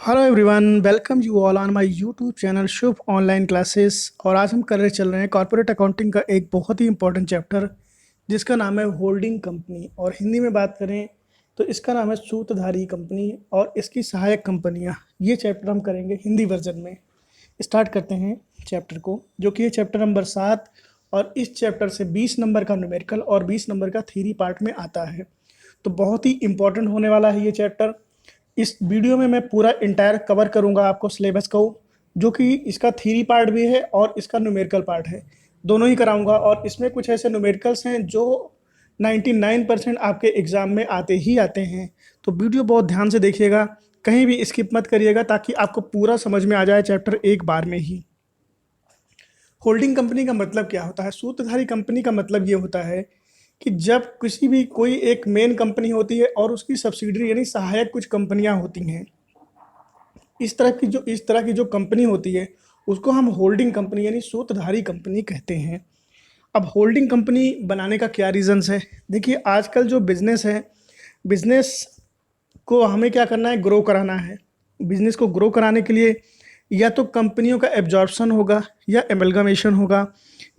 Hello everyone, welcome you all on my YouTube channel Shubh online classes. और आज हम चल रहे हैं कॉर्पोरेट अकाउंटिंग का एक बहुत ही इंपॉर्टेंट चैप्टर जिसका नाम है होल्डिंग कंपनी, और हिंदी में बात करें तो इसका नाम है सूत्रधारी कंपनी और इसकी सहायक कंपनियां। ये चैप्टर हम करेंगे हिंदी वर्जन में। स्टार्ट करते हैं चैप्टर को, जो कि है चैप्टर नंबर 7। और इस चैप्टर से 20 नंबर का न्यूमेरिकल और 20 नंबर का थ्योरी पार्ट में आता है। तो बहुत ही इंपॉर्टेंट होने वाला है ये चैप्टर। इस वीडियो में मैं पूरा इंटायर कवर करूंगा आपको सिलेबस को, जो कि इसका थ्योरी पार्ट भी है और इसका न्यूमेरिकल पार्ट है। दोनों ही कराऊंगा। और इसमें कुछ ऐसे न्यूमेरिकल्स हैं जो 99% आपके एग्जाम में आते ही आते हैं। तो वीडियो बहुत ध्यान से देखिएगा, कहीं भी स्किप मत करिएगा, ताकि आपको पूरा समझ में आ जाए चैप्टर एक बार में ही। होल्डिंग कंपनी का मतलब क्या होता है? सूत्रधारी कंपनी का मतलब ये होता है कि जब किसी भी कोई एक मेन कंपनी होती है और उसकी सब्सिडरी यानी सहायक कुछ कंपनियां होती हैं, इस तरह की जो कंपनी होती है उसको हम होल्डिंग कंपनी यानी सूत्रधारी कंपनी कहते हैं। अब होल्डिंग कंपनी बनाने का क्या रीजंस है? देखिए, आजकल जो बिजनेस है, बिजनेस को हमें क्या करना है? ग्रो कराना है। बिजनेस को ग्रो कराने के लिए या तो कंपनियों का एब्जॉर्प्शन होगा, या एमलगमेशन होगा,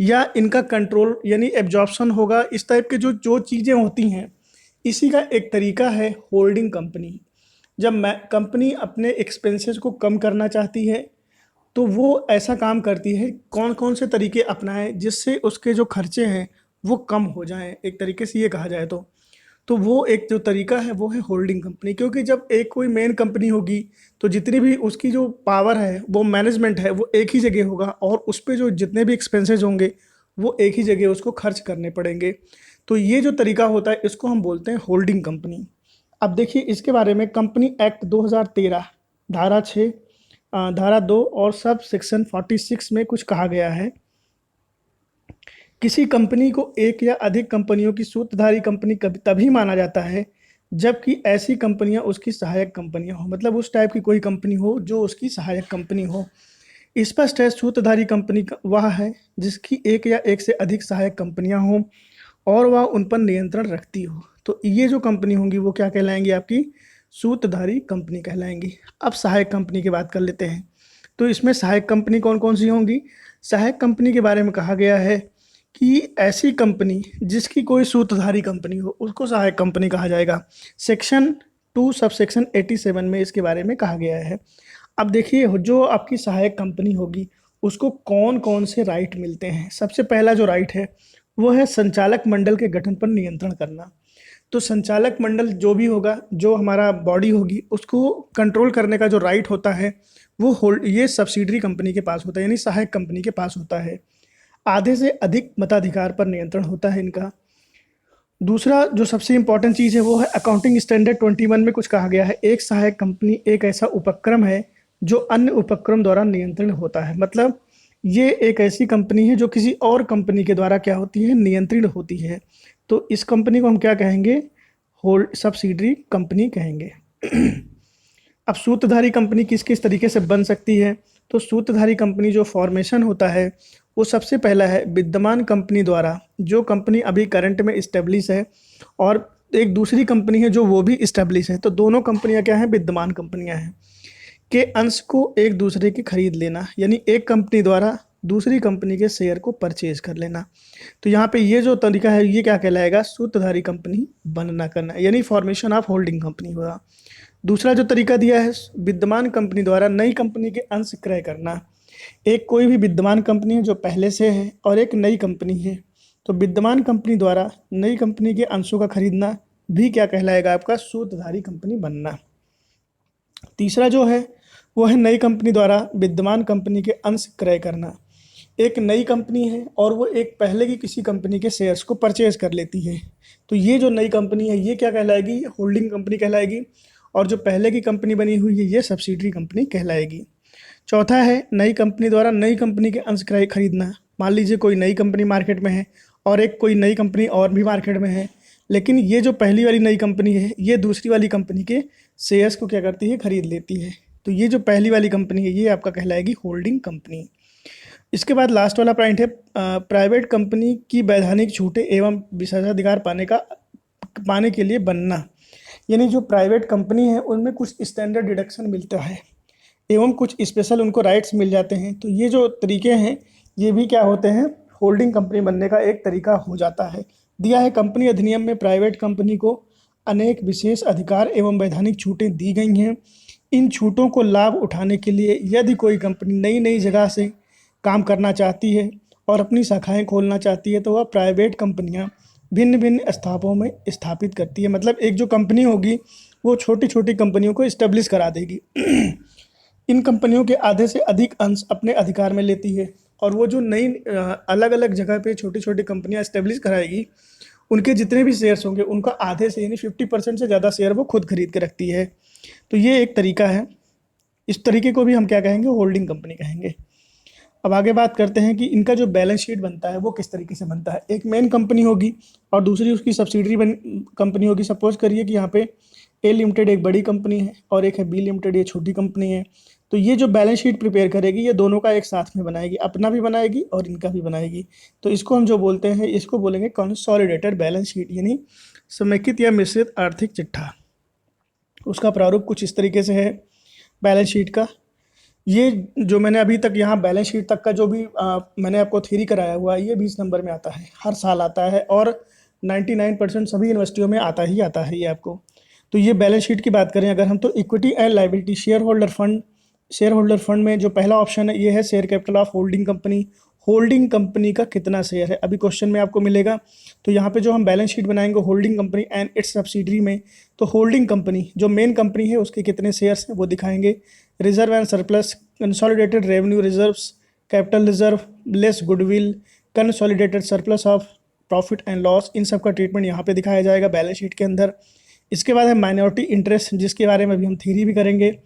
या इनका कंट्रोल यानी एब्जॉर्प्शन होगा। इस टाइप के जो जो चीज़ें होती हैं, इसी का एक तरीका है होल्डिंग कंपनी। जब मैं कंपनी अपने एक्सपेंसेस को कम करना चाहती है, तो वो ऐसा काम करती है, कौन कौन से तरीके अपनाए जिससे उसके जो खर्चे हैं वो कम हो जाएं, एक तरीके से ये कहा जाए तो वो एक जो तरीका है वो है होल्डिंग कंपनी। क्योंकि जब एक कोई मेन कंपनी होगी तो जितनी भी उसकी जो पावर है, वो मैनेजमेंट है, वो एक ही जगह होगा, और उस पर जो जितने भी एक्सपेंसेस होंगे वो एक ही जगह उसको खर्च करने पड़ेंगे। तो ये जो तरीका होता है इसको हम बोलते हैं होल्डिंग कंपनी। अब देखिए, इसके बारे में कंपनी एक्ट 2013 धारा 6 धारा 2 और सब सेक्शन 46 में कुछ कहा गया है। किसी कंपनी को एक या अधिक कंपनियों की सूत्रधारी कंपनी तभी माना जाता है जबकि ऐसी कंपनियां उसकी सहायक कंपनियां हो। मतलब उस टाइप की कोई कंपनी हो जो उसकी सहायक कंपनी हो। स्पष्ट है, सूत्रधारी कंपनी वह है जिसकी एक या एक से अधिक सहायक कंपनियां हों और वह उन पर नियंत्रण रखती हो। तो ये जो कंपनी होंगी वो क्या कहलाएंगी? आपकी सूत्रधारी कंपनी कहलाएंगी। अब सहायक कंपनी की बात कर लेते हैं। तो इसमें सहायक कंपनी कौन कौन सी होंगी? सहायक कंपनी के बारे में कहा गया है कि ऐसी कंपनी जिसकी कोई सूत्रधारी कंपनी हो उसको सहायक कंपनी कहा जाएगा। सेक्शन 2 सब सेक्शन 87 में इसके बारे में कहा गया है। अब देखिए, जो आपकी सहायक कंपनी होगी उसको कौन कौन से राइट मिलते हैं। सबसे पहला जो राइट है वो है संचालक मंडल के गठन पर नियंत्रण करना। तो संचालक मंडल जो भी होगा, जो हमारा बॉडी होगी, उसको कंट्रोल करने का जो राइट होता है वो होल्ड ये सब्सिडरी कंपनी के पास होता है, यानी सहायक कंपनी के पास होता है। आधे से अधिक मताधिकार पर नियंत्रण होता है इनका। दूसरा जो सबसे इंपॉर्टेंट चीज़ है वो है अकाउंटिंग स्टैंडर्ड 21 में कुछ कहा गया है, एक सहायक कंपनी एक ऐसा उपक्रम है जो अन्य उपक्रम द्वारा नियंत्रण होता है। मतलब ये एक ऐसी कंपनी है जो किसी और कंपनी के द्वारा क्या होती है? नियंत्रित होती है। तो इस कंपनी को हम क्या कहेंगे? होल्ड सब्सिडरी कंपनी कहेंगे। अब सूत्रधारी कंपनी किस किस तरीके से बन सकती है? तो सूत्रधारी कंपनी जो फॉर्मेशन होता है वो सबसे पहला है विद्यमान कंपनी द्वारा, जो कंपनी अभी करंट में इस्टेब्लिश है, और एक दूसरी कंपनी है जो वो भी इस्टेब्लिश है। तो दोनों कंपनियां क्या हैं? विद्यमान कंपनियां हैं। के अंश को एक दूसरे की खरीद लेना, यानी एक कंपनी द्वारा दूसरी कंपनी के शेयर को परचेज कर लेना। तो यहाँ पे ये जो तरीका है ये क्या कहलाएगा? सूत्रधारी कंपनी बनना करना, यानी फॉर्मेशन ऑफ होल्डिंग कंपनी होगा। दूसरा जो तरीका दिया है, विद्यमान कंपनी द्वारा नई कंपनी के अंश क्रय करना। एक कोई भी विद्यमान कंपनी है जो पहले से है और एक नई कंपनी है, तो विद्यमान कंपनी द्वारा नई कंपनी के अंशों का खरीदना भी क्या कहलाएगा? आपका सूत्रधारी कंपनी बनना। तीसरा जो है वो है नई कंपनी द्वारा विद्यमान कंपनी के अंश क्रय करना। एक नई कंपनी है और वो एक पहले की किसी कंपनी के शेयर्स को परचेज कर लेती है, तो ये जो नई कंपनी है ये क्या कहलाएगी? होल्डिंग कंपनी कहलाएगी। और जो पहले की कंपनी बनी हुई है ये सब्सिडरी कंपनी कहलाएगी। चौथा है नई कंपनी द्वारा नई कंपनी के अंश क्रय खरीदना। मान लीजिए कोई नई कंपनी मार्केट में है और एक कोई नई कंपनी और भी मार्केट में है, लेकिन ये जो पहली वाली नई कंपनी है ये दूसरी वाली कंपनी के शेयर्स को क्या करती है? खरीद लेती है। तो ये जो पहली वाली कंपनी है ये आपका कहलाएगी होल्डिंग कंपनी। इसके बाद लास्ट वाला पॉइंट है प्राइवेट कंपनी की वैधानिक छूटें एवं विशेषाधिकार पाने के लिए बनना। यानी जो प्राइवेट कंपनी है उनमें कुछ स्टैंडर्ड डिडक्शन मिलता है। एवं कुछ स्पेशल उनको राइट्स मिल जाते हैं। तो ये जो तरीके हैं ये भी क्या होते हैं, होल्डिंग कंपनी बनने का एक तरीका हो जाता है। दिया है कंपनी अधिनियम में प्राइवेट कंपनी को अनेक विशेष अधिकार एवं वैधानिक छूटें दी गई हैं। इन छूटों को लाभ उठाने के लिए यदि कोई कंपनी नई नई जगह से काम करना चाहती है और अपनी शाखाएं खोलना चाहती है तो वह प्राइवेट कंपनियां भिन्न भिन्न स्थानों में स्थापित करती है। मतलब एक जो कंपनी होगी वो छोटी छोटी कंपनियों को इस्टेब्लिश करा देगी। इन कंपनियों के आधे से अधिक अंश अपने अधिकार में लेती है और वो जो नई अलग अलग जगह पे छोटी छोटी कंपनियां इस्टेब्लिश कराएगी उनके जितने भी शेयर्स होंगे उनका आधे से यानी 50% से ज़्यादा शेयर वो खुद खरीद के रखती है। तो ये एक तरीका है। इस तरीके को भी हम क्या कहेंगे, होल्डिंग कंपनी कहेंगे। अब आगे बात करते हैं कि इनका जो बैलेंस शीट बनता है वो किस तरीके से बनता है। एक मेन कंपनी होगी और दूसरी उसकी सब्सिडरी कंपनी होगी। सपोज करिए कि यहाँ पे ए लिमिटेड एक बड़ी कंपनी है और एक है बी लिमिटेड, ये छोटी कंपनी है। तो ये जो बैलेंस शीट प्रिपेयर करेगी ये दोनों का एक साथ में बनाएगी, अपना भी बनाएगी और इनका भी बनाएगी। तो इसको हम जो बोलते हैं इसको बोलेंगे कंसोलिडेटेड बैलेंस शीट, यानी समेकित या मिश्रित आर्थिक चिट्ठा। उसका प्रारूप कुछ इस तरीके से है बैलेंस शीट का। ये जो मैंने अभी तक यहाँ बैलेंस शीट तक का जो भी मैंने आपको थ्योरी कराया हुआ है ये 20 नंबर में आता है, हर साल आता है और 99% सभी यूनिवर्सिटियों में आता ही आता है ये आपको। तो ये बैलेंस शीट की बात करें अगर हम, तो equity and liability, share holder fund में जो पहला ऑप्शन है ये है share capital of holding company. Holding company का कितना शेयर है अभी क्वेश्चन में आपको मिलेगा। तो यहाँ पे जो हम बैलेंस शीट बनाएंगे holding company and its subsidiary में, तो होल्डिंग कंपनी जो मेन कंपनी है उसके कितने शेयर्स हैं वो दिखाएंगे। Reserve and surplus, consolidated revenue reserves, capital reserve less goodwill, consolidated surplus of profit and loss, इन सब का ट्रीटमेंट यहाँ पे दिखाया जाएगा बैलेंस शीट के अंदर। इसके बाद है माइनॉरिटी इंटरेस्ट जिसके बारे में भी हम थ्योरी भी करेंगे।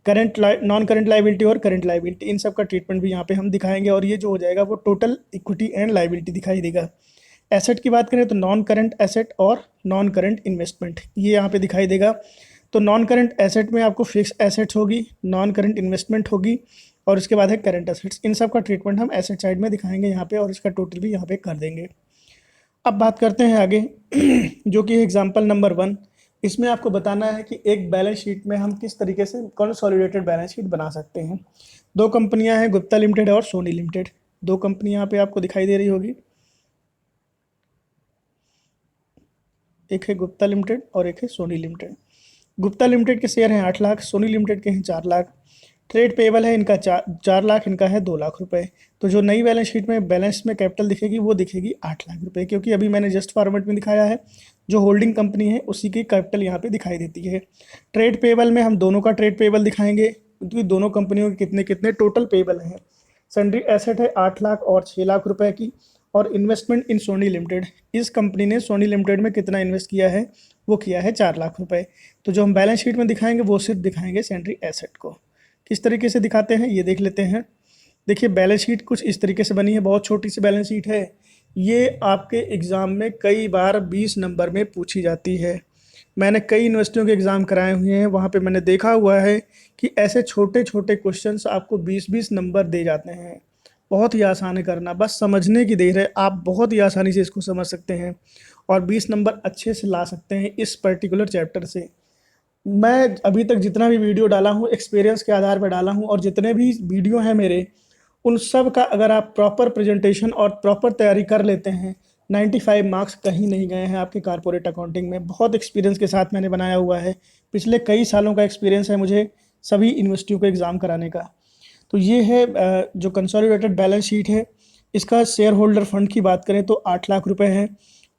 नॉन करंट लाइबिलिटी और करंट लाइबिलिटी, इन सब का ट्रीटमेंट भी यहाँ पे हम दिखाएंगे और ये जो हो जाएगा वो टोटल इक्विटी एंड लाइबिलिटी दिखाई देगा। एसेट की बात करें तो नॉन करंट एसेट और नॉन करंट इन्वेस्टमेंट ये यहाँ पे दिखाई देगा। तो नॉन करंट एसेट में आपको फिक्स एसेट्स होगी, नॉन करंट इन्वेस्टमेंट होगी और उसके बाद है करंट एसेट्स। इन सब का ट्रीटमेंट हम एसेट साइड में दिखाएंगे यहाँ पे और इसका टोटल भी यहाँ पे कर देंगे। अब बात करते हैं आगे जो कि एग्जाम्पल नंबर 1। इसमें आपको बताना है कि एक बैलेंस शीट में हम किस तरीके से कंसोलिडेटेड बैलेंस शीट बना सकते हैं। दो कंपनियां हैं, गुप्ता लिमिटेड और सोनी लिमिटेड। दो कंपनी यहाँ पे आपको दिखाई दे रही होगी, एक है गुप्ता लिमिटेड और एक है सोनी लिमिटेड। गुप्ता लिमिटेड के शेयर हैं 8 लाख, सोनी लिमिटेड के हैं 4 लाख। ट्रेड पेबल है इनका 4 लाख, इनका है 2 लाख रुपए। तो जो नई बैलेंस शीट में बैलेंस में कैपिटल दिखेगी वो दिखेगी 8 लाख रुपए, क्योंकि अभी मैंने जस्ट फॉर्मेट में दिखाया है जो होल्डिंग कंपनी है उसी की कैपिटल यहाँ पे दिखाई देती है। ट्रेड पेबल में हम दोनों का ट्रेड पेबल दिखाएंगे क्योंकि दोनों कंपनियों के कितने कितने टोटल पेबल हैं। सन्ड्री एसेट है 8 लाख और 6 लाख रुपए की। और इन्वेस्टमेंट इन सोनी लिमिटेड, इस कंपनी ने सोनी लिमिटेड में कितना इन्वेस्ट किया है वो किया है 4 लाख रुपए। तो जो हम बैलेंस शीट में दिखाएंगे वो सिर्फ दिखाएंगे सन्ड्री एसेट को। किस तरीके से दिखाते हैं ये देख लेते हैं। देखिए बैलेंस शीट कुछ इस तरीके से बनी है, बहुत छोटी सी बैलेंस शीट है। ये आपके एग्ज़ाम में कई बार 20 नंबर में पूछी जाती है। मैंने कई यूनिवर्सिटियों के एग्ज़ाम कराए हुए हैं, वहाँ पे मैंने देखा हुआ है कि ऐसे छोटे छोटे क्वेश्चंस आपको 20-20 नंबर दे जाते हैं। बहुत ही आसान है करना, बस समझने की देर है। आप बहुत ही आसानी से इसको समझ सकते हैं और 20 नंबर अच्छे से ला सकते हैं इस पर्टिकुलर चैप्टर से। मैं अभी तक जितना भी वीडियो डाला हूँ एक्सपीरियंस के आधार पर डाला हूँ और जितने भी वीडियो हैं मेरे उन सब का अगर आप प्रॉपर प्रेजेंटेशन और प्रॉपर तैयारी कर लेते हैं 95 मार्क्स कहीं नहीं गए हैं आपके कारपोरेट अकाउंटिंग में। बहुत एक्सपीरियंस के साथ मैंने बनाया हुआ है, पिछले कई सालों का एक्सपीरियंस है मुझे सभी यूनिवर्सिटियों को एग्ज़ाम कराने का। तो ये है जो कंसोलिडेटेड बैलेंस शीट है। इसका शेयर होल्डर फंड की बात करें तो 8 लाख रुपए है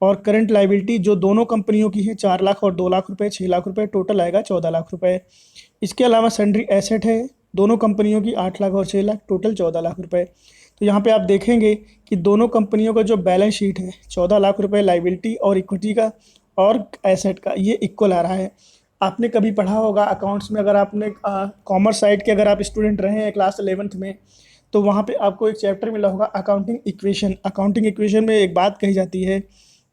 और करंट लाइबिलिटी जो दोनों कंपनियों की है 4 लाख और 2 लाख रुपए, 6 लाख रुपए, टोटल आएगा 14 लाख रुपए। इसके अलावा सन्ड्री एसेट है दोनों कंपनियों की 8 लाख और 6 लाख, टोटल 14 लाख रुपए। तो यहाँ पे आप देखेंगे कि दोनों कंपनियों का जो बैलेंस शीट है 14 लाख रुपए लाइबिलिटी और इक्विटी का और एसेट का ये इक्वल आ रहा है। आपने कभी पढ़ा होगा अकाउंट्स में, अगर आपने कॉमर्स साइड के अगर आप स्टूडेंट रहे हैं क्लास 11th में तो वहाँ पे आपको एक चैप्टर मिला होगा अकाउंटिंग इक्वेशन। अकाउंटिंग इक्वेशन में एक बात कही जाती है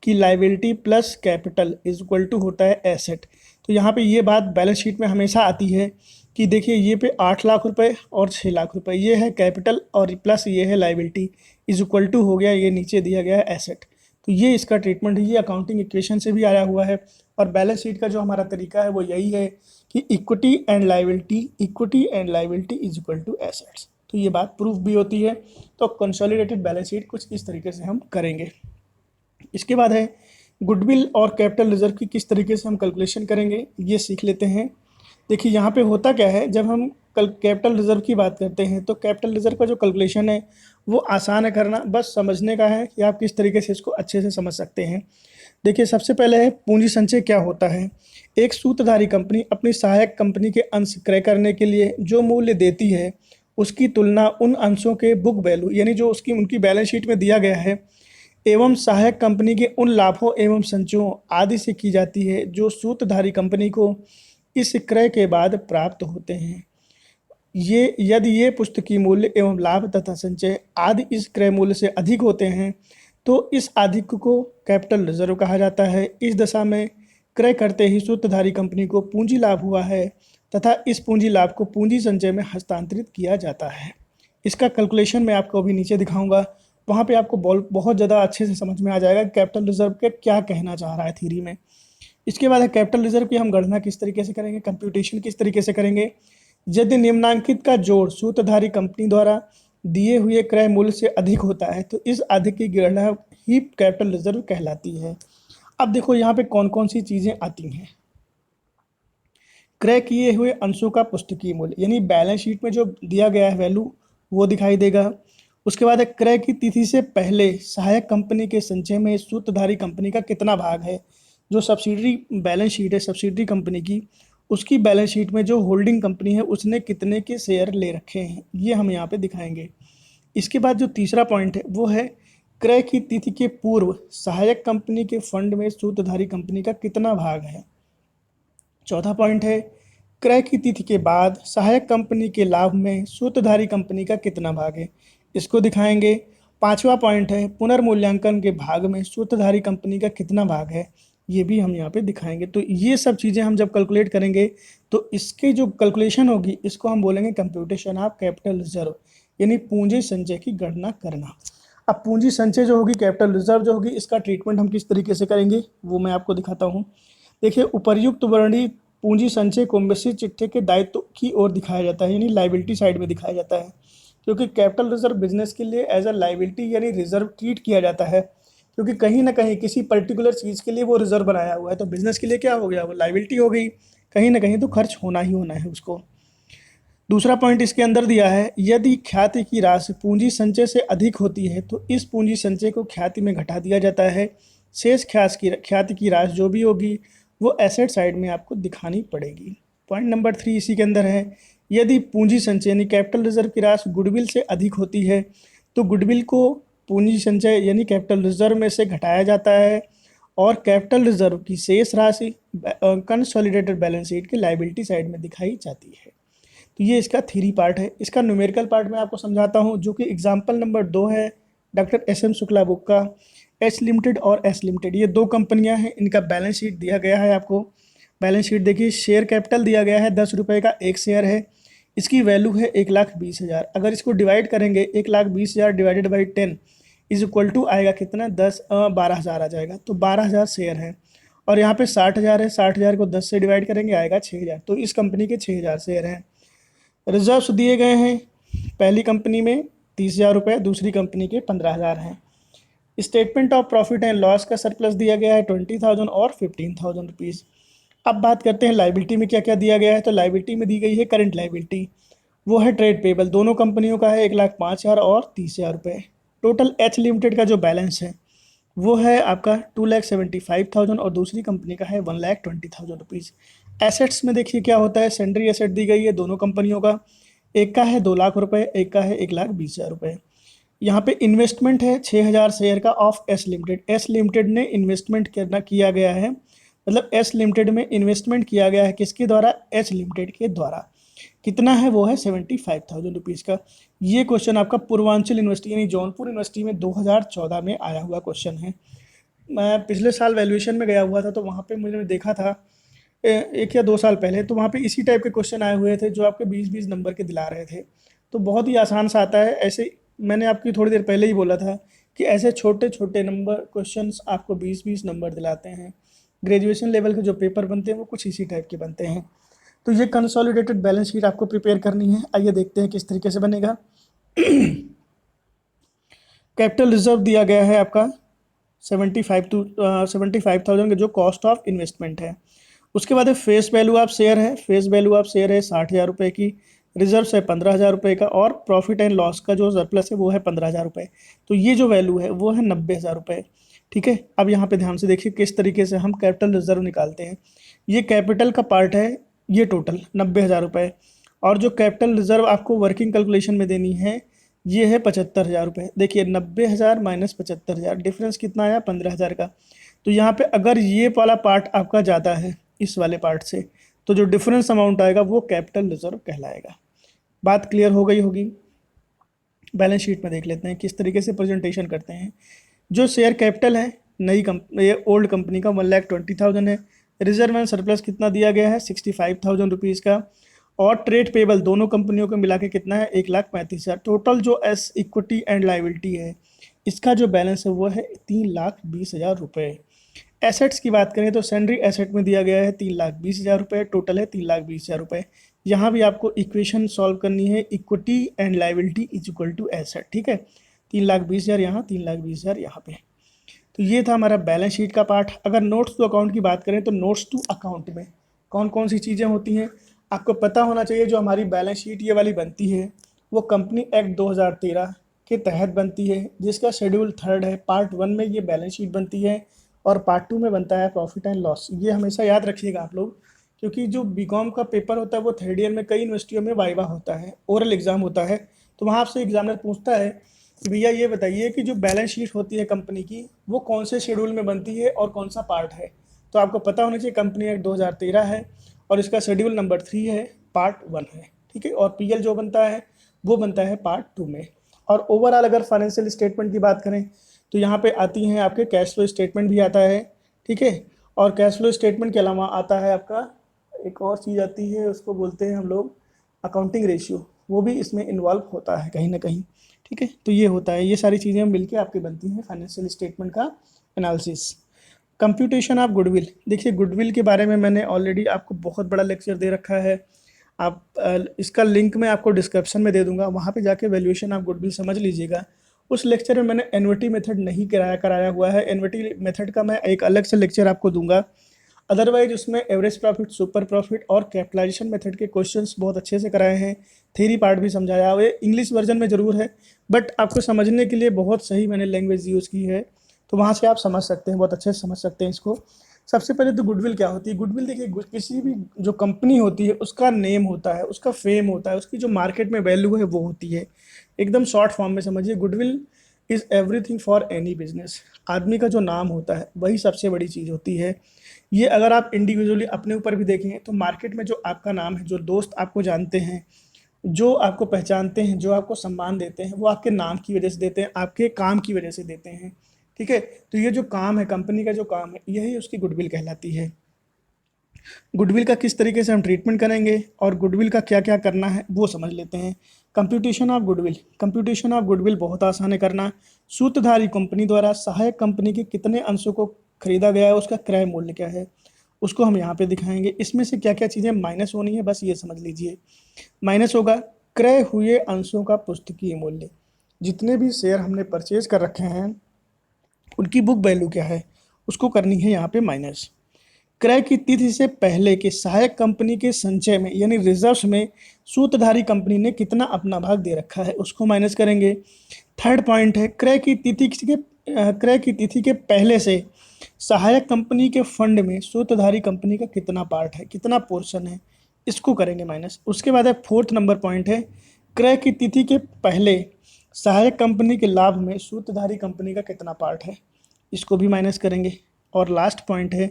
कि liability plus capital is equal to होता है एसेट। तो यहाँ पे ये बात बैलेंस शीट में हमेशा आती है कि देखिए ये पे 8 लाख रुपए और 6 लाख रुपए ये है कैपिटल और प्लस ये है लाइबिलिटी इज इक्वल टू हो गया ये नीचे दिया गया है एसेट। तो ये इसका ट्रीटमेंट है, ये अकाउंटिंग इक्वेशन से भी आया हुआ है। और बैलेंस शीट का जो हमारा तरीका है वो यही है कि equity and liability is equal to assets. तो ये बात प्रूफ भी होती है। तो कंसोलिडेटेड बैलेंस शीट कुछ इस तरीके से हम करेंगे। इसके बाद है गुडविल और कैपिटल रिजर्व की किस तरीके से हम कैलकुलेशन करेंगे, ये सीख लेते हैं। देखिए यहाँ पे होता क्या है, जब हम कल कैपिटल रिजर्व की बात करते हैं तो कैपिटल रिजर्व का जो कैलकुलेशन है वो आसान है करना, बस समझने का है कि आप किस तरीके से इसको अच्छे से समझ सकते हैं। देखिए सबसे पहले है पूंजी संचय क्या होता है। एक सूत्रधारी कंपनी अपनी सहायक कंपनी के अंश क्रय करने के लिए जो मूल्य देती है उसकी तुलना उन अंशों के बुक वैल्यू यानी जो उसकी उनकी बैलेंस शीट में दिया गया है एवं सहायक कंपनी के उन लाभों एवं संचयों आदि से की जाती है जो सूत्रधारी कंपनी को इस क्रय के बाद प्राप्त होते हैं। ये यदि ये पुस्तकीय मूल्य एवं लाभ तथा संचय आदि इस क्रय मूल्य से अधिक होते हैं तो इस अधिक को कैपिटल रिजर्व कहा जाता है। इस दशा में क्रय करते ही सूत्रधारी कंपनी को पूंजी लाभ हुआ है तथा इस पूंजी लाभ को पूंजी संचय में हस्तांतरित किया जाता है। इसका कैलकुलेशन मैं आपको अभी नीचे दिखाऊंगा, वहाँ पे आपको बहुत ज़्यादा अच्छे से समझ में आ जाएगा कैपिटल रिजर्व के क्या कहना चाह रहा है थ्योरी में। इसके बाद है कैपिटल रिजर्व की हम गणना किस तरीके से करेंगे, कंप्यूटेशन किस तरीके से करेंगे। यदि निम्नांकित का जोड़ सूत्रधारी कंपनी द्वारा दिए हुए क्रय मूल्य से अधिक होता है तो इस अधिक की गणना ही कैपिटल रिजर्व कहलाती है। अब देखो यहाँ पे कौन कौन सी चीज़ें आती हैं। क्रय किए हुए अंशों का पुस्तकीय मूल्य यानी बैलेंस शीट में जो दिया गया है वैल्यू वो दिखाई देगा। उसके बाद है क्रय की तिथि से पहले सहायक कंपनी के संचय में सूत्रधारी कंपनी का कितना भाग है। जो सब्सिडरी बैलेंस शीट है सब्सिडरी कंपनी की, उसकी बैलेंस शीट में जो होल्डिंग कंपनी है उसने कितने के शेयर ले रखे हैं, ये हम यहाँ पे दिखाएंगे। इसके बाद जो तीसरा पॉइंट है वो है क्रय की तिथि के पूर्व सहायक कंपनी के फंड में सूत्रधारी कंपनी का कितना भाग है। चौथा पॉइंट है क्रय की तिथि के बाद सहायक कंपनी के लाभ में सूत्रधारी कंपनी का कितना भाग है, इसको दिखाएंगे। पांचवा पॉइंट है पुनर्मूल्यांकन के भाग में सूत्रधारी कंपनी का कितना भाग है, ये भी हम यहाँ पे दिखाएंगे। तो ये सब चीज़ें हम जब कैलकुलेट करेंगे तो इसके जो कैलकुलेशन होगी इसको हम बोलेंगे कंप्यूटेशन ऑफ कैपिटल रिजर्व यानी पूंजी संचय की गणना करना। अब पूंजी संचय जो होगी कैपिटल रिजर्व जो होगी इसका ट्रीटमेंट हम किस तरीके से करेंगे वो मैं आपको दिखाता हूँ। देखिए उपर्युक्त वर्णित पूंजी संचय को मिश्रित चिट्ठे के दायित्व की ओर दिखाया जाता है यानी लाइबिलिटी साइड में दिखाया जाता है, क्योंकि कैपिटल रिजर्व बिजनेस के लिए एज अ लाइबिलिटी यानी रिजर्व ट्रीट किया जाता है, क्योंकि कहीं ना कहीं किसी पर्टिकुलर चीज़ के लिए वो रिजर्व बनाया हुआ है। तो बिजनेस के लिए क्या हो गया, वो लाइबिलिटी हो गई, कहीं ना कहीं तो खर्च होना ही होना है उसको। दूसरा पॉइंट इसके अंदर दिया है यदि ख्याति की राशि पूंजी संचय से अधिक होती है तो इस पूंजी संचय को ख्याति में घटा दिया जाता है। शेष ख्याति की राशि जो भी होगी वो एसेट साइड में आपको दिखानी पड़ेगी। पॉइंट नंबर 3 इसी के अंदर है यदि पूंजी संचय यानी कैपिटल रिजर्व की राशि गुडविल से अधिक होती है तो गुडविल को पूंजी संचय यानी कैपिटल रिजर्व में से घटाया जाता है और कैपिटल रिजर्व की शेष राशि कंसोलिडेटेड बैलेंस शीट की लाइबिलिटी साइड में दिखाई जाती है। तो ये इसका थ्योरी पार्ट है। इसका न्यूमेरिकल पार्ट मैं आपको समझाता हूँ जो कि एग्जाम्पल नंबर 2 है doctor S M Shukla book का। एच लिमिटेड और एस लिमिटेड ये दो कंपनियां हैं, इनका बैलेंस शीट दिया गया है आपको। बैलेंस शीट देखिए, शेयर कैपिटल दिया गया है 10 रुपये का एक शेयर है, इसकी वैल्यू है 1,20,000। अगर इसको डिवाइड करेंगे 1,20,000 divided by 10 is equal to आएगा कितना 12,000 आ जाएगा। तो 12,000 शेयर है और यहाँ पे 60,000 है, 60,000 को 10 से डिवाइड करेंगे आएगा 6,000। तो इस कंपनी के 6,000 शेयर हैं। रिजर्व्स दिए गए हैं, पहली कंपनी में 30,000 रुपये, दूसरी कंपनी के 15,000 हैं। Statement of profit and loss का सरप्लस दिया गया है 20,000 और 15,000 रुपीज़। अब बात करते हैं लाइबिलिटी में क्या क्या दिया गया है। तो लाइबिलिटी में दी गई है करंट लाइबिलिटी, वो है ट्रेड पेबल, दोनों कंपनियों का है 1,05,000 और 30,000 रुपये। टोटल एच लिमिटेड का जो बैलेंस है वो है आपका 2,75,000 और दूसरी कंपनी का है 1,20,000 रुपीज़। एसेट्स में देखिए क्या होता है, सेंड्री एसेट दी गई है दोनों कंपनियों का, एक का है 2 लाख रुपये, एक का है 1,20,000 रुपये। यहाँ पे इन्वेस्टमेंट है 6,000 शेयर का of S limited. S limited ने इन्वेस्टमेंट करना किया गया है, मतलब एस लिमिटेड में इन्वेस्टमेंट किया गया है किसके द्वारा, एच लिमिटेड के द्वारा। कितना है वो है 75,000 रुपीज़ का। ये क्वेश्चन आपका पूर्वांचल यूनिवर्सिटी यानी जौनपुर यूनिवर्सिटी में 2014 में आया हुआ क्वेश्चन है। मैं पिछले साल वैल्यूएशन में गया हुआ था तो वहाँ पे मुझे देखा था 1 या 2 साल पहले, तो वहाँ पे इसी टाइप के क्वेश्चन आए हुए थे जो आपके 20-20 नंबर के दिला रहे थे। तो बहुत ही आसान सा आता है। ऐसे मैंने आपकी थोड़ी देर पहले ही बोला था कि ऐसे छोटे छोटे नंबर क्वेश्चंस आपको 20-20 नंबर दिलाते हैं। ग्रेजुएशन लेवल के जो पेपर बनते हैं वो कुछ इसी टाइप के बनते हैं। तो ये कंसोलिडेटेड बैलेंस शीट आपको प्रिपेयर करनी है। आइए देखते हैं किस तरीके से बनेगा। कैपिटल रिजर्व दिया गया है आपका 75,000 का जो कॉस्ट ऑफ इन्वेस्टमेंट है। उसके बाद फेस वैल्यू ऑफ शेयर है, फेस वैल्यू ऑफ शेयर है 60,000 रुपये की, रिजर्व है 15,000 रुपये का, और प्रॉफिट एंड लॉस का जो सरप्लस है वो है 15,000 रुपये। तो ये जो वैल्यू है वो है 90,000 रुपये। ठीक है, अब यहाँ पे ध्यान से देखिए किस तरीके से हम कैपिटल रिजर्व निकालते हैं। ये कैपिटल का पार्ट है, ये टोटल 90,000 रुपये, और जो कैपिटल रिजर्व आपको वर्किंग कैलकुलेशन में देनी है ये है 75,000 रुपये। देखिए 90,000 माइनस 75,000, डिफरेंस कितना आया 15,000 का। तो यहाँ पे अगर ये वाला पार्ट आपका ज़्यादा है इस वाले पार्ट से, तो जो डिफरेंस अमाउंट आएगा वो कैपिटल रिजर्व कहलाएगा। बात क्लियर हो गई होगी। बैलेंस शीट में देख लेते हैं किस तरीके से प्रेजेंटेशन करते हैं। जो शेयर कैपिटल है नई कंपनी, ये ओल्ड कंपनी का 1,20,000 है। रिजर्व एंड सरप्लस कितना दिया गया है 65,000 रुपीज़ का, और ट्रेड पेबल दोनों कंपनियों को मिला के कितना है 1,35,000। टोटल जो एस इक्विटी एंड लाइबिलिटी है इसका जो बैलेंस है वो है 3,20,000 रुपये। एसेट्स की बात करें तो सैंड्री एसेट में दिया गया है 3,20,000 रुपये, टोटल है 3,20,000 रुपये। यहाँ भी आपको इक्वेशन सॉल्व करनी है, equity and liability is equal to asset. ठीक है, 3,20,000 यहाँ, 3,20,000 यहाँ पे। तो ये था हमारा बैलेंस शीट का पार्ट। अगर नोट्स टू अकाउंट की बात करें तो नोट्स टू अकाउंट में कौन कौन सी चीज़ें होती हैं आपको पता होना चाहिए। जो हमारी बैलेंस शीट ये वाली बनती है वो कंपनी एक्ट 2013 के तहत बनती है, जिसका शेड्यूल 3 है। पार्ट 1 में ये बैलेंस शीट बनती है और पार्ट 2 में बनता है प्रॉफिट एंड लॉस। ये हमेशा याद रखिएगा आप लोग, क्योंकि जो बीकॉम का पेपर होता है वो 3rd ईयर में कई यूनिवर्सिटियों में वाइवा होता है, ओरल एग्जाम होता है। तो वहाँ आपसे एग्जामिनर पूछता है कि भैया ये बताइए कि जो बैलेंस शीट होती है कंपनी की वो कौन से शेड्यूल में बनती है और कौन सा पार्ट है। तो आपको पता होना चाहिए कंपनी एक्ट 2013 है और इसका शेड्यूल नंबर 3 है, पार्ट 1 है। ठीक है, और पीएल जो बनता है वो बनता है पार्ट 2 में। और ओवरऑल अगर फाइनेंशियल स्टेटमेंट की बात करें तो यहाँ पे आती हैं आपके कैश फ्लो स्टेटमेंट भी आता है। ठीक है, और कैश फ्लो स्टेटमेंट के अलावा आता है आपका एक और चीज़ आती है, उसको बोलते हैं हम लोग अकाउंटिंग रेशियो, वो भी इसमें इन्वॉल्व होता है कहीं ना कहीं। ठीक है, तो ये होता है, ये सारी चीज़ें मिलके आपकी बनती हैं फाइनेंशियल स्टेटमेंट का एनालिसिस। कंप्यूटेशन ऑफ गुडविल, देखिए गुडविल के बारे में मैंने ऑलरेडी आपको बहुत बड़ा लेक्चर दे रखा है। आप इसका लिंक मैं आपको डिस्क्रिप्शन में दे दूंगा, वहाँ पे जाके वैल्यूएशन ऑफ गुडविल समझ लीजिएगा। उस लेक्चर में मैंने एनविटी मेथड नहीं कराया हुआ है, एनविटी मेथड का मैं एक अलग से लेक्चर आपको दूंगा। अदरवाइज उसमें एवरेज प्रॉफिट, सुपर प्रॉफिट और कैपिटलाइजेशन मेथड के क्वेश्चंस बहुत अच्छे से कराए हैं। थ्योरी पार्ट भी समझाया हुआ है, इंग्लिश वर्जन में ज़रूर है बट आपको समझने के लिए बहुत सही मैंने लैंग्वेज यूज़ की है, तो वहाँ से आप समझ सकते हैं, बहुत अच्छे से समझ सकते हैं इसको। सबसे पहले तो गुडविल क्या होती है। गुडविल देखिए किसी भी जो कंपनी होती है उसका नेम होता है, उसका फेम होता है, उसकी जो मार्केट में वैल्यू है वो होती है। एकदम शॉर्ट फॉर्म में समझिए, goodwill is everything for any business. आदमी का जो नाम होता है वही सबसे बड़ी चीज़ होती है। ये अगर आप इंडिविजुअली अपने ऊपर भी देखें तो मार्केट में जो आपका नाम है, जो दोस्त आपको जानते हैं, जो आपको पहचानते हैं, जो आपको सम्मान देते हैं, वो आपके नाम की वजह से देते हैं, आपके काम की वजह से देते हैं। ठीक है, तो ये जो काम है, कंपनी का जो काम है, यही उसकी गुडविल कहलाती है। गुडविल का किस तरीके से हम ट्रीटमेंट करेंगे और गुडविल का क्या क्या करना है वो समझ लेते हैं। Computation of goodwill, computation of goodwill बहुत आसान है करना। सूत्रधारी कंपनी द्वारा सहायक कंपनी के कितने अंशों को खरीदा गया है, उसका क्रय मूल्य क्या है, उसको हम यहाँ पे दिखाएंगे। इसमें से क्या क्या चीज़ें माइनस होनी है बस ये समझ लीजिए। माइनस होगा क्रय हुए अंशों का पुस्तकीय मूल्य, जितने भी शेयर हमने परचेज कर रखे हैं उनकी बुक वैल्यू क्या है, उसको करनी है यहाँ पे माइनस। क्रय की तिथि से पहले के सहायक कंपनी के संचय में यानी रिजर्व्स में सूत्रधारी कंपनी ने कितना अपना भाग दे रखा है, उसको माइनस करेंगे। थर्ड पॉइंट है क्रय की तिथि के पहले से सहायक कंपनी के फंड में सूत्रधारी कंपनी का कितना पार्ट है, कितना पोर्शन है, इसको करेंगे माइनस। उसके बाद है फोर्थ नंबर पॉइंट है क्रय की तिथि के पहले सहायक कंपनी के लाभ में सूत्रधारी कंपनी का कितना पार्ट है, इसको भी माइनस करेंगे। और लास्ट पॉइंट है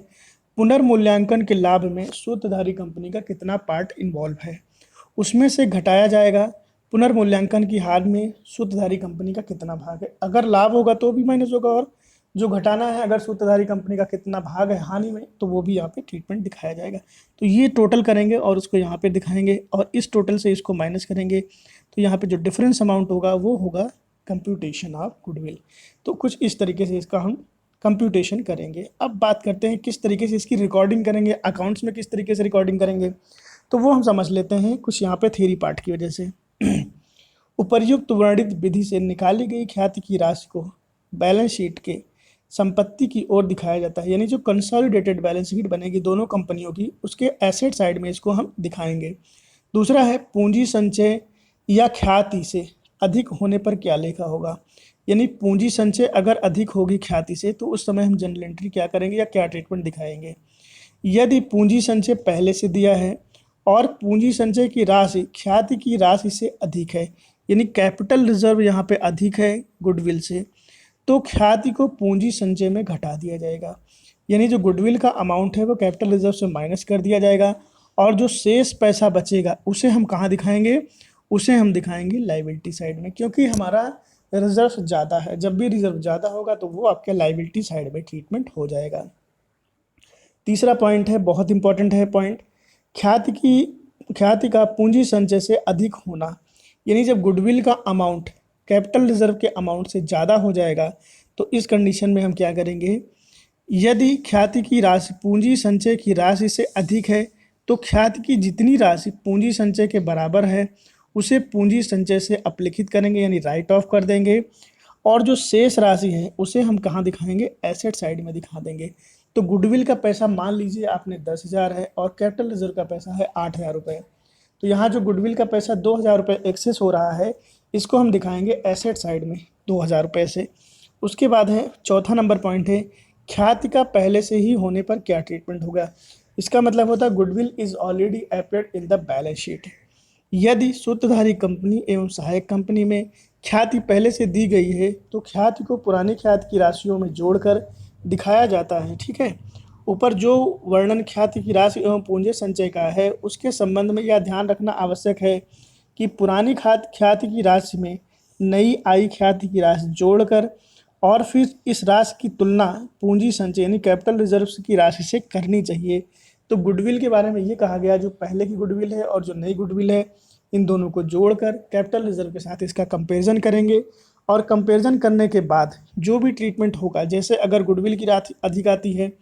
पुनर्मूल्यांकन के लाभ में सूत्रधारी कंपनी का कितना पार्ट इन्वॉल्व है, उसमें से घटाया जाएगा पुनर्मूल्यांकन की हार में सूत्रधारी कंपनी का कितना भाग है। अगर लाभ होगा तो भी माइनस होगा, और जो घटाना है अगर सूत्रधारी कंपनी का कितना भाग है हानि में, तो वो भी यहाँ पे ट्रीटमेंट दिखाया जाएगा। तो ये टोटल करेंगे और उसको यहाँ पे दिखाएंगे और इस टोटल से इसको माइनस करेंगे, तो यहाँ पे जो डिफरेंस अमाउंट होगा वो होगा कंप्यूटेशन ऑफ गुडविल। तो कुछ इस तरीके से इसका हम कंप्यूटेशन करेंगे। अब बात करते हैं किस तरीके से इसकी रिकॉर्डिंग करेंगे, अकाउंट्स में किस तरीके से रिकॉर्डिंग करेंगे, तो वो हम समझ लेते हैं कुछ यहाँ पे थ्योरी पार्ट की वजह से। उपर्युक्त वर्णित विधि से निकाली गई ख्याति की राशि को बैलेंस शीट के संपत्ति की ओर दिखाया जाता है, यानी जो कंसोलिडेटेड बैलेंस शीट बनेगी दोनों कंपनियों की, उसके एसेट साइड में इसको हम दिखाएंगे। दूसरा है पूंजी संचय या ख्याति से अधिक होने पर क्या लेखा होगा, यानी पूंजी संचय अगर अधिक होगी ख्याति से तो उस समय हम जनरल एंट्री क्या करेंगे या क्या ट्रीटमेंट दिखाएंगे। यदि पूंजी संचय पहले से दिया है और पूंजी संचय की राशि ख्याति की राशि से अधिक है, यानी कैपिटल रिजर्व यहाँ पे अधिक है गुडविल से, तो ख्याति को पूंजी संचय में घटा दिया जाएगा, यानी जो गुडविल का अमाउंट है वो कैपिटल रिजर्व से माइनस कर दिया जाएगा और जो शेष पैसा बचेगा उसे हम कहाँ दिखाएंगे, उसे हम दिखाएंगे लाइबिलिटी साइड में, क्योंकि हमारा रिजर्व ज़्यादा है। जब भी रिजर्व ज़्यादा होगा तो वो आपके लाइबिलिटी साइड में ट्रीटमेंट हो जाएगा। तीसरा पॉइंट है, बहुत इंपॉर्टेंट है पॉइंट, ख्याति का पूंजी संचय से अधिक होना, यानी जब गुडविल का अमाउंट कैपिटल रिजर्व के अमाउंट से ज़्यादा हो जाएगा तो इस कंडीशन में हम क्या करेंगे, यदि ख्याति की राशि पूंजी संचय की राशि से अधिक है तो ख्याति की जितनी राशि पूंजी संचय के बराबर है उसे पूंजी संचय से अपलिखित करेंगे, यानी राइट ऑफ कर देंगे, और जो शेष राशि है उसे हम कहाँ दिखाएंगे, एसेट साइड में दिखा देंगे। तो गुडविल का पैसा मान लीजिए आपने 10,000 है और कैपिटल रिजर्व का पैसा है 8,000 रुपये, तो यहाँ जो गुडविल का पैसा 2,000 रुपये एक्सेस हो रहा है इसको हम दिखाएंगे एसेट साइड में 2,000 रुपये से। उसके बाद है चौथा नंबर पॉइंट है, ख्याति का पहले से ही होने पर क्या ट्रीटमेंट होगा। इसका मतलब होता है goodwill is already appeared in the balance sheet. यदि सूत्रधारी कंपनी एवं सहायक कंपनी में ख्याति पहले से दी गई है तो ख्याति को पुरानी ख्याति की राशियों में जोड़कर दिखाया जाता है। ठीक है, ऊपर जो वर्णन ख्याति की राशि एवं पूंजी संचय का है उसके संबंध में यह ध्यान रखना आवश्यक है कि पुरानी ख्याति की राशि में नई आई ख्याति की राशि जोड़कर और फिर इस राशि की तुलना पूंजी संचय यानी कैपिटल रिजर्व की राशि से करनी चाहिए। तो गुडविल के बारे में ये कहा गया, जो पहले की गुडविल है और जो नई गुडविल है इन दोनों को जोड़कर कैपिटल रिजर्व के साथ इसका कंपैरिजन करेंगे और कंपैरिजन करने के बाद जो भी ट्रीटमेंट होगा, जैसे अगर गुडविल की राशि अधिक आती है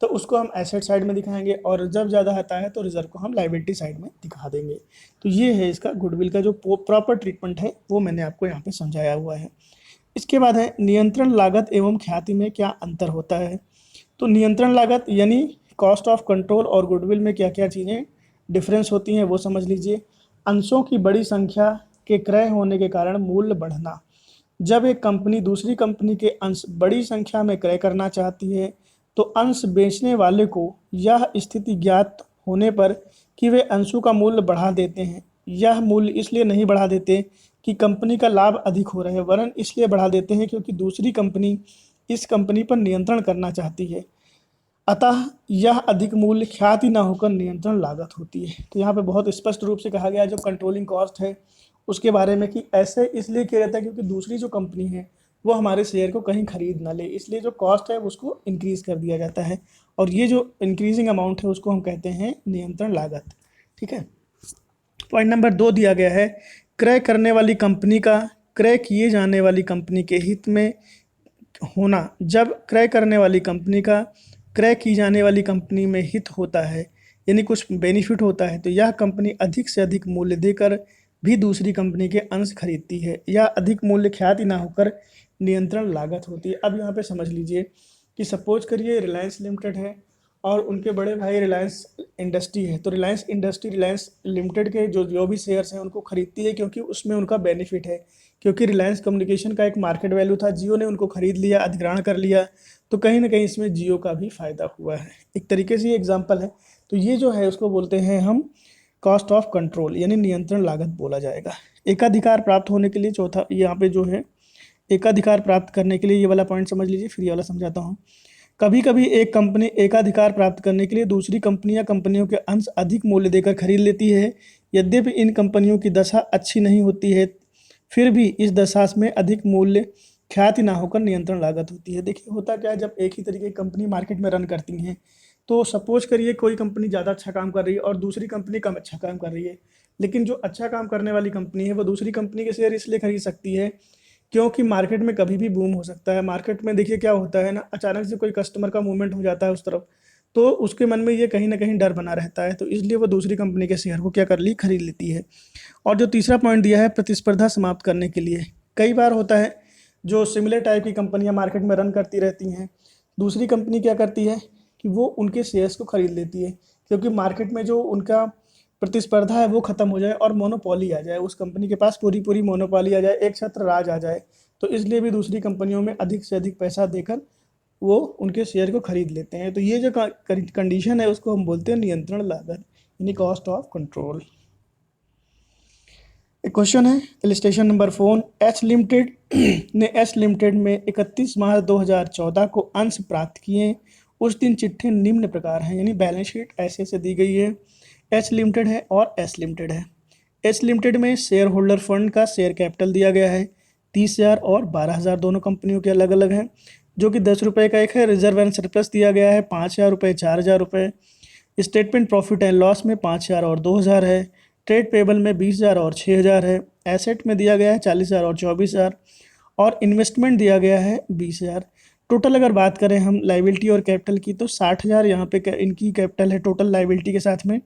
तो उसको हम एसेट साइड में दिखाएंगे और रिजर्व ज़्यादा आता है तो रिजर्व को हम लाइबिलिटी साइड में दिखा देंगे। तो ये है इसका गुडविल का जो प्रॉपर ट्रीटमेंट है वो मैंने आपको यहाँ पे समझाया हुआ है। इसके बाद है नियंत्रण लागत एवं ख्याति में क्या अंतर होता है। तो नियंत्रण लागत यानी कॉस्ट ऑफ कंट्रोल और गुडविल में क्या क्या चीज़ें डिफरेंस होती हैं वो समझ लीजिए। अंशों की बड़ी संख्या के क्रय होने के कारण मूल्य बढ़ना। जब एक कंपनी दूसरी कंपनी के अंश बड़ी संख्या में क्रय करना चाहती है तो अंश बेचने वाले को यह स्थिति ज्ञात होने पर कि वे अंशों का मूल्य बढ़ा देते हैं। यह मूल्य इसलिए नहीं बढ़ा देते कि कंपनी का लाभ अधिक हो रहा है, वरन इसलिए बढ़ा देते हैं क्योंकि दूसरी कंपनी इस कंपनी पर नियंत्रण करना चाहती है। अतः यह अधिक मूल्य ख्याति न होकर नियंत्रण लागत होती है। तो यहाँ पे बहुत स्पष्ट रूप से कहा गया जो कंट्रोलिंग कॉस्ट है उसके बारे में कि ऐसे इसलिए किया जाता है क्योंकि दूसरी जो कंपनी है वो हमारे शेयर को कहीं खरीद ना ले, इसलिए जो कॉस्ट है उसको इंक्रीज़ कर दिया जाता है और ये जो इंक्रीजिंग अमाउंट है उसको हम कहते हैं नियंत्रण लागत। ठीक है, पॉइंट नंबर 2 दिया गया है, क्रय करने वाली कंपनी का क्रय किए जाने वाली कंपनी के हित में होना। जब क्रय करने वाली कंपनी का क्रय की जाने वाली कंपनी में हित होता है यानी कुछ बेनिफिट होता है तो यह कंपनी अधिक से अधिक मूल्य देकर भी दूसरी कंपनी के अंश खरीदती है। यह अधिक मूल्य ख्याति ना होकर नियंत्रण लागत होती है। अब यहाँ पे समझ लीजिए कि सपोज करिए रिलायंस लिमिटेड है और उनके बड़े भाई रिलायंस इंडस्ट्री है, तो रिलायंस इंडस्ट्री रिलायंस लिमिटेड के जो भी शेयर्स हैं उनको खरीदती है क्योंकि उसमें उनका बेनिफिट है, क्योंकि रिलायंस कम्युनिकेशन का एक मार्केट वैल्यू था, जियो ने उनको खरीद लिया, अधिग्रहण कर लिया, तो कहीं ना कहीं इसमें जियो का भी फ़ायदा हुआ है। एक तरीके से ये एग्जाम्पल है। तो ये जो है उसको बोलते हैं हम कॉस्ट ऑफ कंट्रोल यानी नियंत्रण लागत बोला जाएगा। एकाधिकार प्राप्त होने के लिए चौथा यहाँ पे जो है एकाधिकार प्राप्त करने के लिए ये वाला पॉइंट समझ लीजिए, फिर ये वाला समझाता हूँ। कभी कभी एक कंपनी एकाधिकार प्राप्त करने के लिए दूसरी कंपनी या कंपनियों के अंश अधिक मूल्य देकर खरीद लेती है। यद्यपि इन कंपनियों की दशा अच्छी नहीं होती है फिर भी इस दशा में अधिक मूल्य ख्याति ना होकर नियंत्रण लागत होती है। देखिए होता क्या है, जब एक ही तरीके की कंपनी मार्केट में रन करती हैं तो सपोज करिए कोई कंपनी ज़्यादा अच्छा काम कर रही है और दूसरी कंपनी कम अच्छा काम कर रही है, लेकिन जो अच्छा काम करने वाली कंपनी है वो दूसरी कंपनी के शेयर इसलिए खरीद सकती है क्योंकि मार्केट में कभी भी बूम हो सकता है। मार्केट में देखिए क्या होता है ना, अचानक से कोई कस्टमर का मूवमेंट हो जाता है उस तरफ, तो उसके मन में ये कहीं ना कहीं डर बना रहता है, तो इसलिए वो दूसरी कंपनी के शेयर को क्या कर ली, खरीद लेती है। और जो तीसरा पॉइंट दिया है प्रतिस्पर्धा समाप्त करने के लिए, कई बार होता है जो सिमिलर टाइप की कंपनियां मार्केट में रन करती रहती हैं, दूसरी कंपनी क्या करती है कि वो उनके शेयर्स को खरीद लेती है, क्योंकि मार्केट में जो उनका प्रतिस्पर्धा है वो खत्म हो जाए और मोनोपोली आ जाए, उस कंपनी के पास पूरी पूरी मोनोपोली आ जाए, एक छत्र राज आ जाए। तो इसलिए भी दूसरी कंपनियों में अधिक से अधिक पैसा देकर वो उनके शेयर को खरीद लेते हैं। तो ये जो कंडीशन है उसको हम बोलते हैं नियंत्रण लागत, यानी कॉस्ट ऑफ कंट्रोल। एक क्वेश्चन है इलिस्ट्रेशन नंबर 4, एच लिमिटेड ने एच लिमिटेड में 31 मार्च 2014 को अंश प्राप्त किए। उस दिन चिट्ठे निम्न प्रकार हैं, यानी बैलेंस शीट ऐसे दी गई है। एच लिमिटेड है और एस लिमिटेड है। एच लिमिटेड में शेयर होल्डर फंड का शेयर कैपिटल दिया गया है 30,000 और 12,000 दोनों कंपनियों के अलग अलग हैं, जो कि 10 रुपये का एक है। रिजर्व एंड सरप्लस दिया गया है 5,000 रुपये, 4,000 रुपये। स्टेटमेंट प्रॉफिट एंड लॉस में 5,000 और 2,000 है। ट्रेड पेबल में 20,000 और 6,000 है। एसेट में दिया गया है 40,000 और 24,000, और इन्वेस्टमेंट दिया गया है 20,000। टोटल अगर बात करें हम लाइबिलिटी और कैपिटल की, तो 60,000 यहाँ पे इनकी कैपिटल है टोटल लाइबिलिटी के साथ में,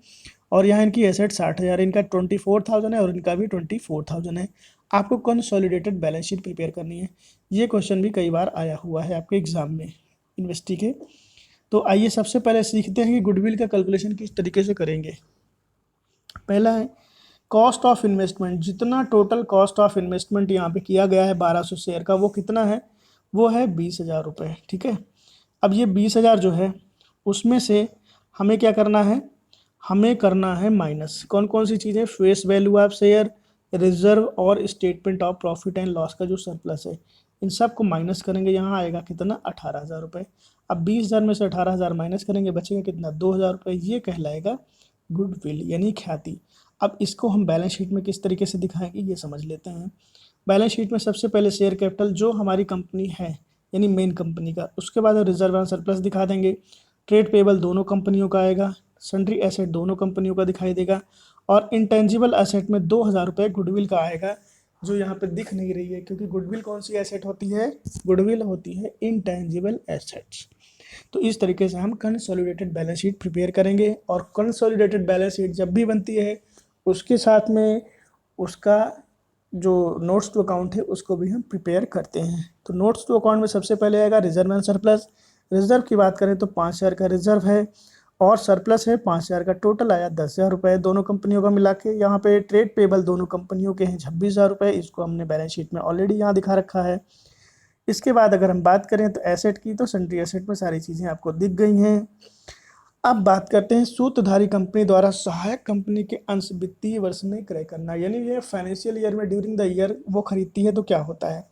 और यहाँ इनकी एसेट 60,000, इनका 24,000 है और इनका भी 24,000 है। आपको कंसोलिडेटेड बैलेंस शीट प्रिपेयर करनी है। ये क्वेश्चन भी कई बार आया हुआ है आपके एग्जाम में इन्वेस्टी के। तो आइए सबसे पहले सीखते हैं कि गुडविल का कैलकुलेशन किस तरीके से करेंगे। पहला है कॉस्ट ऑफ इन्वेस्टमेंट। जितना टोटल कॉस्ट ऑफ इन्वेस्टमेंट यहाँ पे किया गया है 1200 शेयर का, वो कितना है, वो है 20,000 रुपये। ठीक है, अब ये 20,000 जो है उसमें से हमें क्या करना है, हमें करना है माइनस कौन कौन सी चीज़ें, face value of share, reserve और statement of profit and loss का जो सरप्लस है, इन सब को माइनस करेंगे। यहाँ आएगा कितना, 18,000 रुपये। अब 20,000 में से 18,000 माइनस करेंगे, बचेगा कितना, 2,000 रुपये। ये कहलाएगा गुडविल यानी ख्याति। अब इसको हम बैलेंस शीट में किस तरीके से दिखाएंगे ये समझ लेते हैं। बैलेंस शीट में सबसे पहले शेयर कैपिटल जो हमारी कंपनी है यानी मेन कंपनी का, उसके बाद रिजर्व एंड सरप्लस दिखा देंगे। ट्रेड पेबल दोनों कंपनियों का आएगा, सन्ड्री एसेट दोनों कंपनियों का दिखाई देगा, और इंटेंजिबल एसेट में 2,000 रुपये गुडविल का आएगा, जो यहाँ पे दिख नहीं रही है, क्योंकि गुडविल कौन सी एसेट होती है, गुडविल होती है इंटेंजिबल एसेट्स। तो इस तरीके से हम कंसोलिडेटेड बैलेंस शीट प्रिपेयर करेंगे, और कंसोलिडेटेड बैलेंस शीट जब भी बनती है उसके साथ में उसका जो नोट्स टू अकाउंट है उसको भी हम प्रिपेयर करते हैं। तो नोट्स टू अकाउंट में सबसे पहले आएगा रिजर्व एंड सरप्लस। रिजर्व की बात करें तो 5,000 का रिजर्व है, और सरप्लस है 5,000 का। टोटल आया 10,000 रुपये दोनों कंपनियों का मिला के। यहाँ पे ट्रेड पेबल दोनों कंपनियों के हैं 26,000 रुपये, इसको हमने बैलेंस शीट में ऑलरेडी यहाँ दिखा रखा है। इसके बाद अगर हम बात करें तो एसेट की, तो सन्ड्री एसेट में सारी चीज़ें आपको दिख गई हैं। अब बात करते हैं सूत्रधारी कंपनी द्वारा सहायक कंपनी के अंश वित्तीय वर्ष में क्रय करना, यानी ये फाइनेंशियल ईयर में ड्यूरिंग द ईयर वो खरीदती है तो क्या होता है,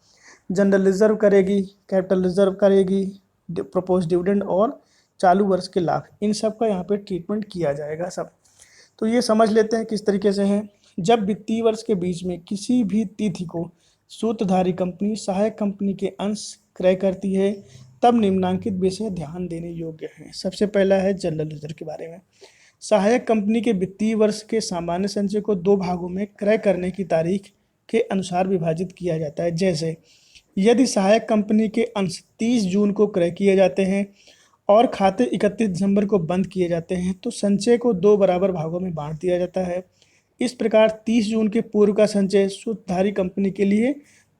जनरल रिजर्व करेगी, कैपिटल रिजर्व करेगी, प्रपोज डिविडेंड और चालू वर्ष के लाभ, इन सब का यहाँ पे ट्रीटमेंट किया जाएगा सब। तो ये समझ लेते हैं किस तरीके से है। जब वित्तीय वर्ष के बीच में किसी भी तिथि को सूत्रधारी कंपनी सहायक कंपनी के अंश क्रय करती है, तब निम्नांकित विषय ध्यान देने योग्य हैं। सबसे पहला है जनरल रिजर्व के बारे में। सहायक कंपनी के वित्तीय वर्ष के सामान्य संचय को 2 भागों में क्रय करने की तारीख के अनुसार विभाजित किया जाता है। जैसे यदि सहायक कंपनी के अंश 30 जून को क्रय किए जाते हैं और खाते 31 दिसंबर को बंद किए जाते हैं, तो संचय को 2 बराबर भागों में बांट दिया जाता है। इस प्रकार 30 जून के पूर्व का संचय सूत्रधारी कंपनी के लिए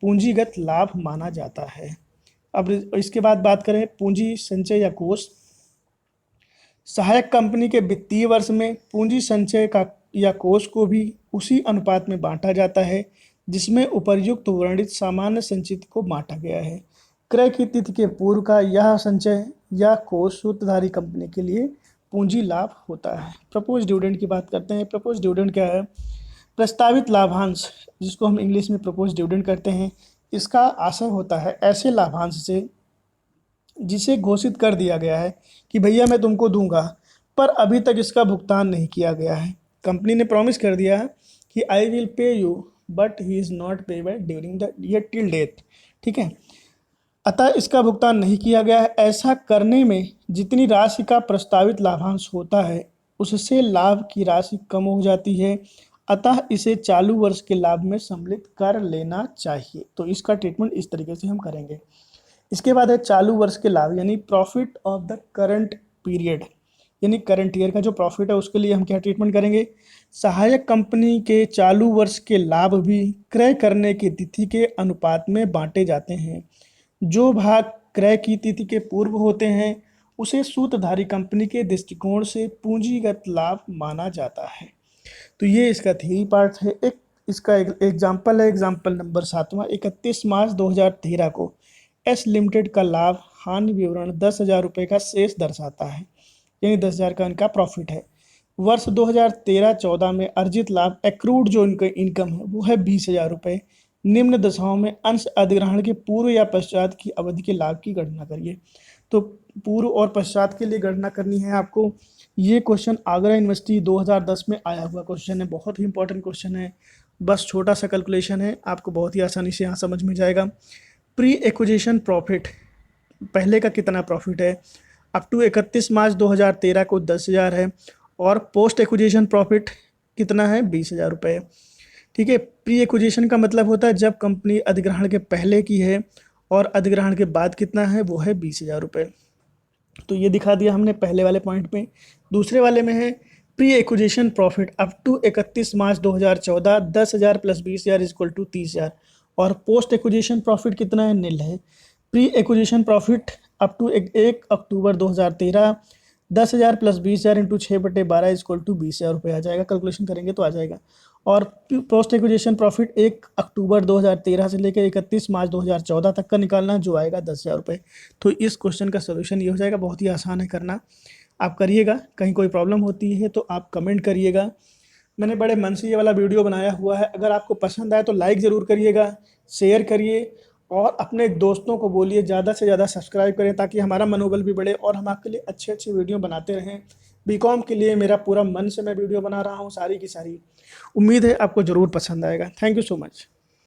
पूंजीगत लाभ माना जाता है। अब इसके बाद बात करें पूंजी संचय या कोष। सहायक कंपनी के वित्तीय वर्ष में पूंजी संचय का या कोष को भी उसी अनुपात में बांटा जाता है जिसमें उपर्युक्त वर्णित सामान्य संचित को बांटा गया है। क्रय की तिथि के पूर्व का यह संचय या कोष सूत्रधारी कंपनी के लिए पूंजी लाभ होता है। प्रपोज डिविडेंड की बात करते हैं। प्रपोज डिविडेंड क्या है, प्रस्तावित लाभांश, जिसको हम इंग्लिश में प्रपोज डिविडेंड करते हैं। इसका आशय होता है ऐसे लाभांश से जिसे घोषित कर दिया गया है कि भैया मैं तुमको दूंगा, पर अभी तक इसका भुगतान नहीं किया गया है। कंपनी ने प्रॉमिस कर दिया है कि I will pay you, but he is not payable during the year till date. ठीक है, अतः इसका भुगतान नहीं किया गया है। ऐसा करने में जितनी राशि का प्रस्तावित लाभांश होता है उससे लाभ की राशि कम हो जाती है। अतः इसे चालू वर्ष के लाभ में सम्मिलित कर लेना चाहिए। तो इसका ट्रीटमेंट इस तरीके से हम करेंगे। इसके बाद है चालू वर्ष के लाभ यानी profit of the current period, यानी करंट ईयर का जो प्रॉफिट है उसके लिए हम क्या ट्रीटमेंट करेंगे। सहायक कंपनी के चालू वर्ष के लाभ भी क्रय करने की तिथि के अनुपात में बांटे जाते हैं। जो भाग क्रय की तिथि के पूर्व होते हैं उसे सूत्रधारी कंपनी के दृष्टिकोण से पूंजीगत लाभ माना जाता है। तो ये इसका थ्योरी पार्ट है। एक इसका एग्जाम्पल है, एग्जाम्पल नंबर 7वां। 31 मार्च 2013 को एस लिमिटेड का लाभ हानि विवरण 10,000 रुपये का शेष दर्शाता है, यानी 10,000 का इनका प्रॉफिट है। वर्ष 2013-14 में अर्जित लाभ एक्रूड जो इनका इनकम है वो है 20,000 रुपये। निम्न दशाओं में अंश अधिग्रहण के पूर्व या पश्चात की अवधि के लाभ की गणना करिए। तो पूर्व और पश्चात के लिए गणना करनी है आपको। ये क्वेश्चन आगरा यूनिवर्सिटी 2010 में आया हुआ क्वेश्चन है, बहुत ही इंपॉर्टेंट क्वेश्चन है। बस छोटा सा कैलकुलेशन है, आपको बहुत ही आसानी से यहाँ समझ में जाएगा। प्री एक्विजिशन प्रॉफिट, पहले का कितना प्रॉफिट है, अप टू 31 मार्च 2013 को 10,000 है, और पोस्ट एक्विजिशन प्रॉफिट कितना है, 20,000 रुपये। ठीक है, प्री एक्विजिशन का मतलब होता है जब कंपनी अधिग्रहण के पहले की है, और अधिग्रहण के बाद कितना है वो है 20,000 रुपये। तो ये दिखा दिया हमने पहले वाले पॉइंट में। दूसरे वाले में है pre acquisition profit up to 31 March 2014 10,000 plus 20,000 equal to 30,000, और पोस्ट एक्विजिशन प्रॉफिट कितना है, नील है। Pre acquisition profit up to 1 October 2013 10,000 plus 20,000 into 6/12 equal to 20,000 रुपये आ जाएगा। कैलकुलेशन करेंगे तो आ जाएगा। और पोस्ट एक्विजिशन प्रॉफिट 1 अक्टूबर 2013 से लेकर 31 मार्च 2014 तक का निकालना, जो आएगा 10,000 रुपये। तो इस क्वेश्चन का सोल्यूशन ये हो जाएगा। बहुत ही आसान है करना, आप करिएगा। कहीं कोई प्रॉब्लम होती है तो आप कमेंट करिएगा। मैंने बड़े मन से ये वाला वीडियो बनाया हुआ है। अगर आपको पसंद आए तो लाइक ज़रूर करिएगा, शेयर करिए, और अपने दोस्तों को बोलिए ज़्यादा से ज़्यादा सब्सक्राइब करें, ताकि हमारा मनोबल भी बढ़े और हम आपके लिए अच्छे अच्छे वीडियो बनाते रहें। बीकॉम के लिए मेरा पूरा मन से मैं वीडियो बना रहा हूँ, सारी की सारी। उम्मीद है आपको ज़रूर पसंद आएगा। Thank you so much.